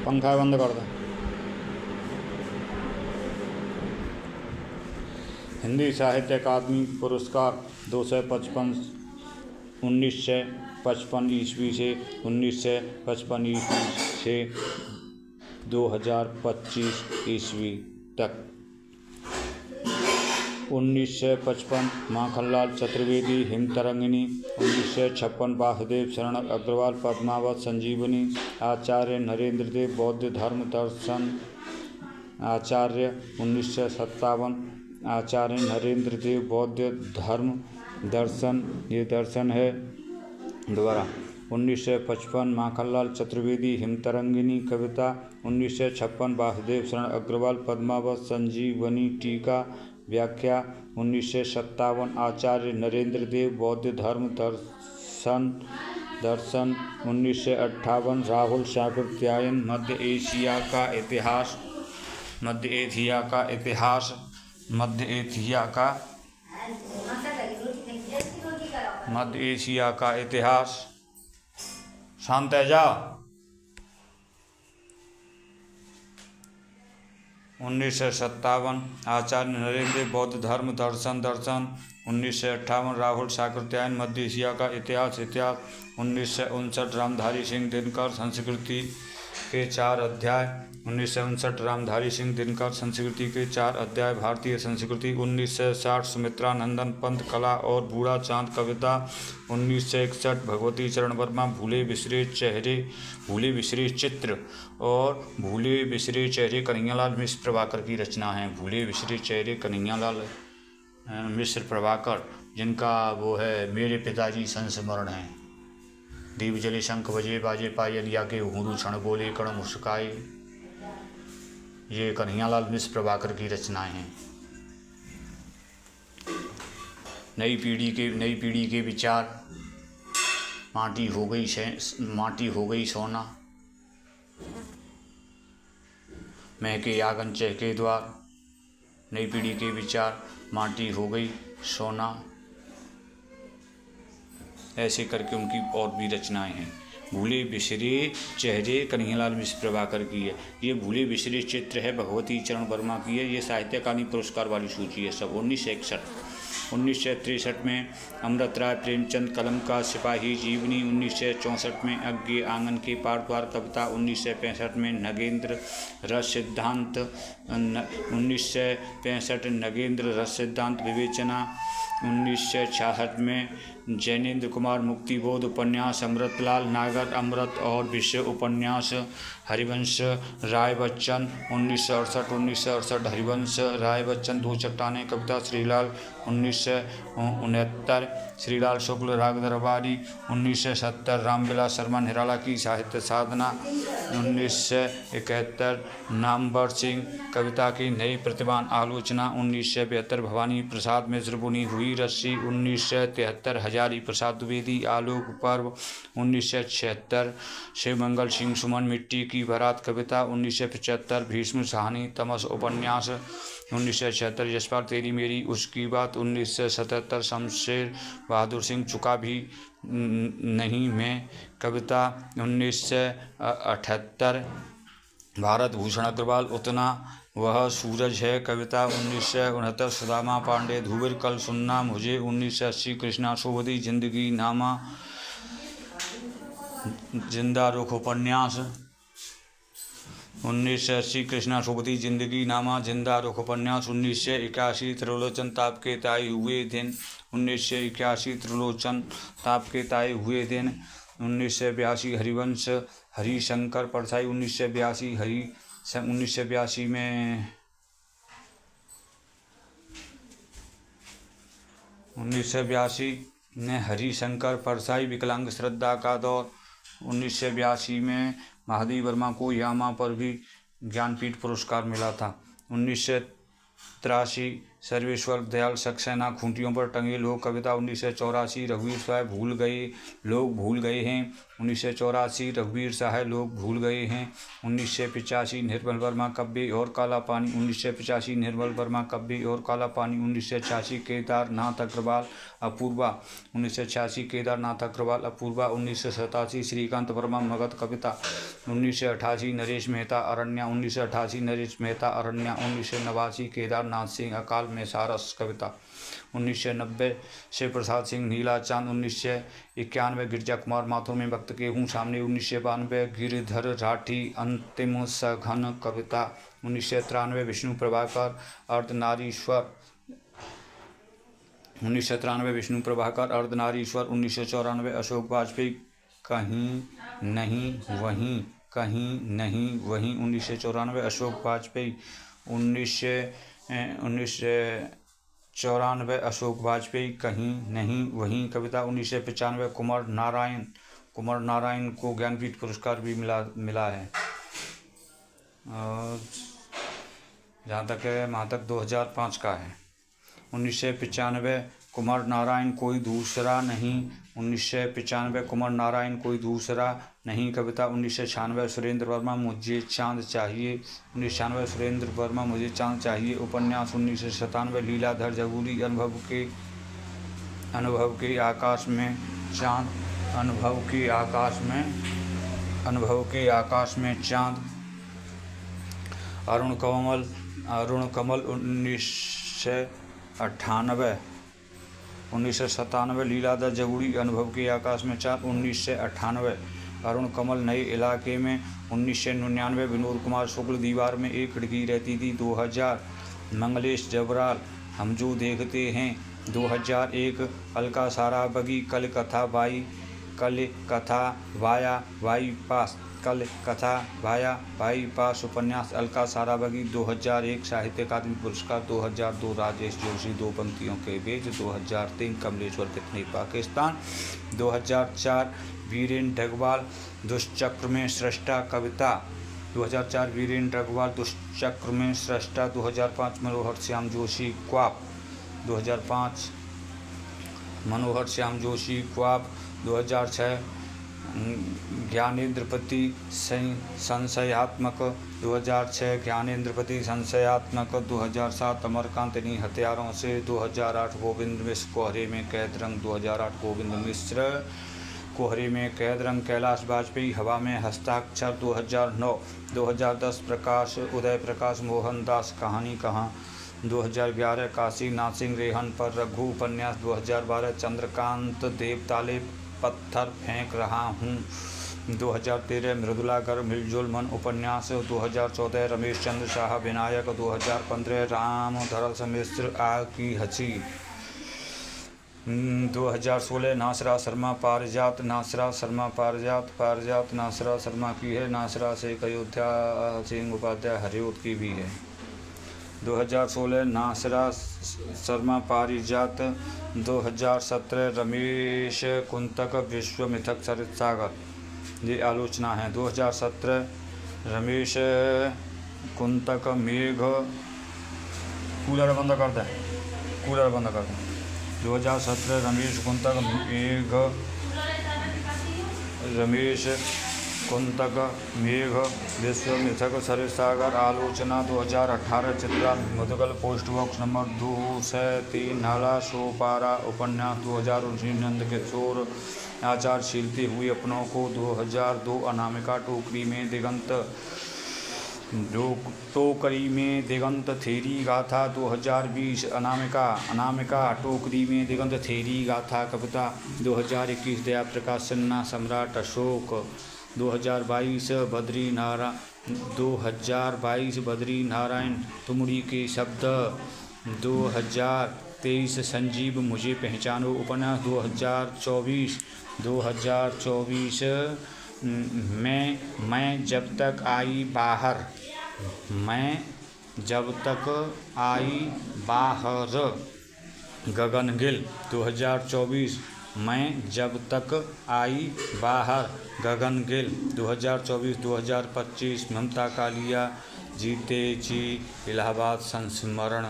पंखा बंद कर दो। हिंदी साहित्य अकादमी पुरस्कार 255 1955 ईस्वी से 1955 ईस्वी से 2025 ईस्वी तक। 1955 माखनलाल चतुर्वेदी हिमतरंगिणी। 1956 वासुदेव शरण अग्रवाल पद्मावत संजीवनी। आचार्य नरेंद्र देव बौद्ध धर्म दर्शन आचार्य। 1957 आचार्य नरेंद्र देव बौद्ध धर्म दर्शन, ये दर्शन है। दोबारा 1955 माखनलाल चतुर्वेदी हिमतरंगिणी कविता। 1956 वासुदेव शरण अग्रवाल पद्मावत संजीवनी टीका व्याख्या। 1957 आचार्य नरेंद्र देव बौद्ध धर्म दर्शन। 1958 राहुल साकृत्यायन मध्य एशिया का इतिहास। मध्य एशिया का इतिहास। शांत है जा। 1957 आचार्य नरेंद्र देव बौद्ध धर्म दर्शन। 1958 राहुल साकृत्यायन मध्य एशिया का इतिहास। 1959 रामधारी सिंह दिनकर संस्कृति के 4 अध्याय। 1959 रामधारी सिंह दिनकर संस्कृति के 4 अध्याय भारतीय संस्कृति। 1960 सुमित्रा नंदन पंत कला और बूढ़ा चांद कविता। 1961 भगवती चरण वर्मा भूले बिसरे चित्र और भूले बिसरे चेहरे कन्हैयालाल मिश्र प्रभाकर की रचना है। भूले बिसरे चेहरे कन्हैयालाल मिश्र प्रभाकर, जिनका वो है मेरे पिताजी संस्मरण है। दीप जले शंख बजे बाजे पायल या के घुंघरू क्षण बोले कण मुस्काए, ये कन्हैयालाल मिश्र प्रभाकर की रचनाएं हैं। नई पीढ़ी के विचार। माटी हो गई सोना, महके आंगन चहके द्वार। नई पीढ़ी के विचार, माटी हो गई सोना, ऐसे करके उनकी और भी रचनाएं हैं। भूले बिसरे चेहरे कन्हैयालाल मिश्र प्रभाकर की है। ये भूले बिसरे चित्र है भगवती चरण वर्मा की है। ये साहित्य अकादमी पुरस्कार वाली सूची है सब। 1963 में अमृत राय प्रेमचंद कलम का सिपाही जीवनी। 1964 में अज्ञे आंगन के पार द्वार कविता। 1965 में नगेंद्र रस सिद्धांत 1965 नगेंद्र रस सिद्धांत विवेचना। 1966 में जैनेन्द्र कुमार मुक्तिबोध उपन्यास। अमृतलाल नागर अमृत और विषय उपन्यास। हरिवंश राय बच्चन 1968 हरिवंश राय बच्चन दो चट्टानें कविता। श्रीलाल 1969 श्रीलाल शुक्ल राग दरबारी। 1970 रामविलास शर्मा निराला की साहित्य साधना। 1971 नामवर सिंह कविता की नई प्रतिभान आलोचना। 1972 भवानी प्रसाद मिश्र बुनी हुई रस्सी। 1973 हजारी प्रसाद द्विवेदी आलोक पर्व। 1976 शिवमंगल सिंह सुमन मिट्टी की बारात कविता। 1975 भीष्म साहनी तमस उपन्यास। 1976 यशपाल तेरी मेरी उसकी बात। 1977 शमशेर बहादुर सिंह चुका भी नहीं में कविता। 1978 भारत भूषण अग्रवाल उतना वह सूरज है कविता। 1969 सुदामा पांडे धूविर कल सुनना मुझे। 1980 कृष्णा सोबती जिंदगी नामा जिंदा रुख उपन्यास। 1980 कृष्णा सोबती जिंदगी नामा जिंदा रुख उपन्यास। 1981 त्रिलोचन ताप के ताए हुए दिन। 1981 त्रिलोचन ताप के ताए हुए दिन। 1982 हरिवंश हरिशंकर परसाई। 1982 में 1982 में हरिशंकर परसाई विकलांग श्रद्धा का दौर। 1982 में महादेव वर्मा को यामा पर भी ज्ञानपीठ पुरस्कार मिला था। 1983 सर्वेश्वर दयाल सक्सेना खूंटियों पर टंगे लोग कविता 1984 रघुवीर साहब भूल गए लोग भूल गए हैं 1984 रघुवीर साहब लोग भूल गए हैं 1985 निर्मल वर्मा कब्बे और काला पानी 1985 निर्मल वर्मा कब्बे और काला पानी 1986 केदारनाथ अग्रवाल अपूर्वा 1986 केदारनाथ अग्रवाल अपूर्वा 1987 श्रीकांत वर्मा मगध कविता 1988 नरेश मेहता अरण्या 1988 नरेश मेहता अरण्या 1989 केदारनाथ सिंह अकाल में सारस कविता 1990 से प्रसाद सिंह नीला चांद 1991 गिरजा कुमार माथुर में वक्त के हूँ सामने 1992 गिरिधर राठी अंतिम सघन कविता 1993 विष्णु प्रभाकर अर्धनारीश्वर 1993 विष्णु प्रभाकर अर्धनारीश्वर 1994 अशोक वाजपेयी कहीं नहीं वहीं कहीं नहीं वहीं 1994 अशोक वाजपेयी 1994 अशोक वाजपेयी कहीं नहीं वहीं कविता 1995 कुमार नारायण को ज्ञानपीठ पुरस्कार भी मिला है। और जहाँ तक है वहाँ तक 2005 का है। 1995 कुमार नारायण कोई दूसरा नहीं 1995 कुमार नारायण कोई दूसरा नहीं कविता 1996 सुरेंद्र वर्मा मुझे चांद चाहिए 1996 सुरेंद्र वर्मा मुझे चांद चाहिए उपन्यास 1997 लीलाधर जगूरी अनुभव के आकाश में चांद अनुभव के आकाश में चांद अरुण कमल 1997 लीलाधर जगूरी अनुभव के आकाश में चांद 1998 अरुण कमल नए इलाके में 1999 विनोद कुमार शुक्ल दीवार में एक खिड़की रहती थी 2000 मंगलेश जबराल हम जो देखते हैं 2001 अलका साराबगी कल कथा वाया बाईपास उपन्यास अलका साराबगी 2001 साहित्य अकादमी पुरस्कार 2002 राजेश जोशी दो पंक्तियों के बीच 2003 कमलेश्वर तिकनी पाकिस्तान 2004 वीरेंद्र डगवाल दुष्चक्र में सृष्टा कविता 2004 वीरेंद्र डगवाल दुष्चक्र में सृष्टा 2005 मनोहर श्याम जोशी क्वाप 2005 मनोहर श्याम जोशी क्वाप 2006 ज्ञानेंद्रपति संशयात्मक 2006 ज्ञानेंद्रपति संशयात्मक 2007 अमरकांत इन्हीं हथियारों से 2008 गोविंद मिश्र कोहरे में कैद रंग 2008 गोविंद मिश्र कोहरे में कैद रंग कैलाश वाजपेयी हवा में हस्ताक्षर 2009 2010 उदय प्रकाश मोहनदास कहानी कहाँ 2011 काशी नाथ सिंह रेहन पर रघु उपन्यास 2012 चंद्रकांत देवताले पत्थर फेंक रहा हूँ 2013 मृदुला गर्ग मिलजुल मन उपन्यास 2014 रमेश चंद्र शाह विनायक 2015 राम धरल मिश्र आग की हंसी 2016 नासरा शर्मा पारिजात नासरा शर्मा की है नासरा से अयोध्या सिंह उपाध्याय हरियोत की भी है 2016 नासरा शर्मा पारिजात 2017 रमेश कुंतक विश्व मिथक सरित सागर ये आलोचना है 2017 रमेश कुंतक मेघ कूलर बंद कर दें 2017 रमेश कुंतक मेघ विश्व मिथक सरित सागर आलोचना 2018 Chitra Mudgal post box number 203 Nala Sopara उपन्यास 2019 नंद किशोर आचार छीलते हुए अपनों को 2002 अनामिका टोकरी में दिगंत थेरी गाथा 2020 अनामिका टोकरी में दिगंत थेरी गाथा कविता 2021 दया प्रकाश सिन्हा सम्राट अशोक 2022 बद्री नारायण तुमड़ी के शब्द 2023 संजीव मुझे पहचानो उपन्यास 2024 मैं जब तक आई बाहर गगन गिल 2024 मैं जब तक आई बाहर गगन गिल 2024-2025 ममता कालिया जीते जी इलाहाबाद संस्मरण